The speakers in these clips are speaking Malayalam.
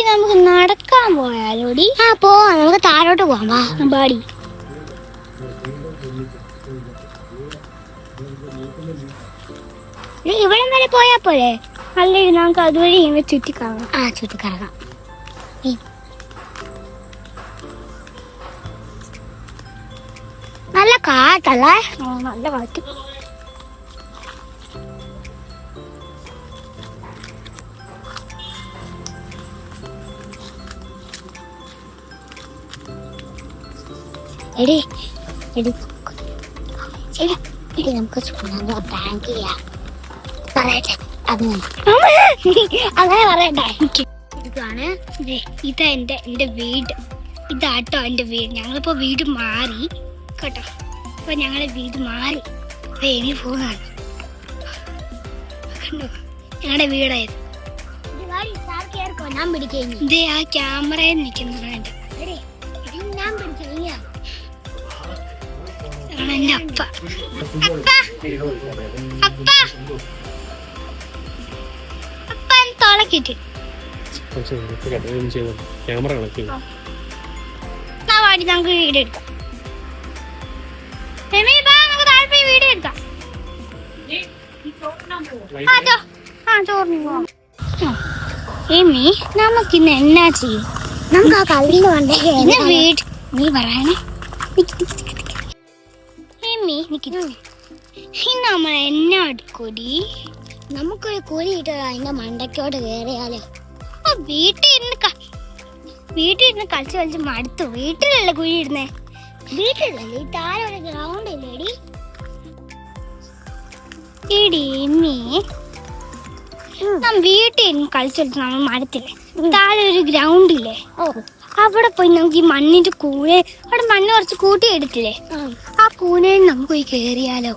നമുക്ക് നടക്കാൻ പോയാലോടി? ആ പോവാം, നമുക്ക് താഴോട്ട് പോവാം. വാ പാടി. ഇവിടം വരെ പോയാ പോരെ? അല്ലെങ്കിൽ നമുക്ക് അതുവഴി ഇങ്ങനെ ചുറ്റിക്കറങ്ങാം. ആ ചുറ്റിക്കറങ്ങാം. നല്ല കാറ്റല്ലേ? നല്ല കാറ്റ്. എടി എടി എടി എടി നമുക്ക് പ്രാങ്ക് ചെയ്യാം. പറയട്ടെ അങ്ങനെ പറയട്ടെ. ഇതാണ് ഇതാ എൻ്റെ വീട്. ഇതാട്ടോ എൻ്റെ വീട്. ഞങ്ങളിപ്പോ വീട് മാറി കേട്ടോ. അപ്പൊ ഞങ്ങളെ വീട് മാറി ഇനി പോകുന്നതാണ്. കണ്ടോ ഞങ്ങളുടെ വീടായത്. ഞാൻ പിടിക്കുന്നു. ഇതേ ആ ക്യാമറയിൽ നിൽക്കുന്നതാണ് ഞാൻ പിടിച്ചു. എന്റെ അപ്പ അപ്പ അപ്പ തോളക്കിട്ട് വാടി നമുക്ക് വീഡിയോ എടുക്കാം. വീഡിയോ എടുക്കാം. ഏമി നമുക്കിന്ന് എന്നാ ചെയ്യും? നമുക്ക് ആ കല്ലിന് വേണ്ടേ വീട് നീ പറയണേ. നമ്മൾ എന്നാ എടുക്കൂടി? നമുക്കൊരു കുഴി ഇട്ട് അതിന്റെ മണ്ടയ്ക്കോട്ട് കയറിയാലോ? വീട്ടിൽ ഇരുന്ന് കളിച്ച് മടുത്തു. വീട്ടിലല്ലേ കുഴി ഇടുന്നേ? വീട്ടിലല്ലേ? താഴെ ഒരു ഗ്രൗണ്ട് ഇല്ലേടി? വീട്ടിൽ ഇരുന്ന് കളിച്ച് നമ്മൾ മടുത്തില്ലേ? താഴെ ഒരു ഗ്രൗണ്ട് ഇല്ലേ? അവിടെ പോയി നമുക്ക് ഈ മണ്ണിന്റെ കൂടെ അവിടെ മണ്ണ് കുറച്ച് കൂട്ടി എടുത്തില്ലേ? ആ കൂനയിൽ നമുക്ക് പോയി കേറിയാലോ?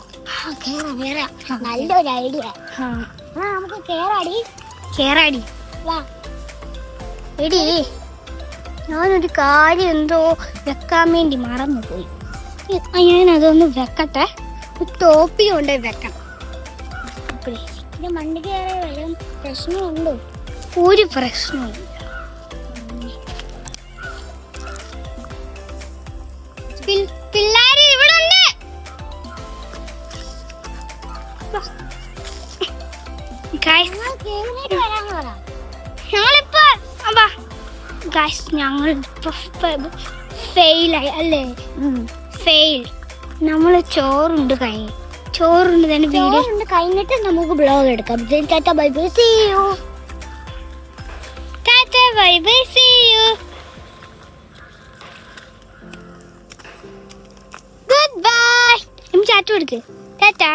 നല്ലൊരു ഐഡിയ. നമുക്ക് കേറാടി. വാ എടി, ഞാനൊരു കാര്യം എന്തോ വെക്കാൻ വേണ്ടി മറന്നുപോയി. ഞാനതൊന്ന് വെക്കട്ടെ. ടോപ്പി കൊണ്ട് വെക്കണം. മണ്ണ് കയറിയ വല്ല പ്രശ്നമുണ്ടോ? ഒരു പ്രശ്നമില്ല. പിള്ളേര് ഇവിടെ ഉണ്ട്. ഞങ്ങളിപ്പോ ഫെയിലായി അല്ലേ? ഫെയിൽ. നമ്മള് ചോറുണ്ട് തന്നെ. വീഡിയോ കഴിഞ്ഞിട്ട് നമുക്ക് ബ്ലോഗ് എടുക്കാം. Tata bye bye see you. Tata bye bye see you. Goodbye. Chat എടുക്ക്. ടാറ്റാ.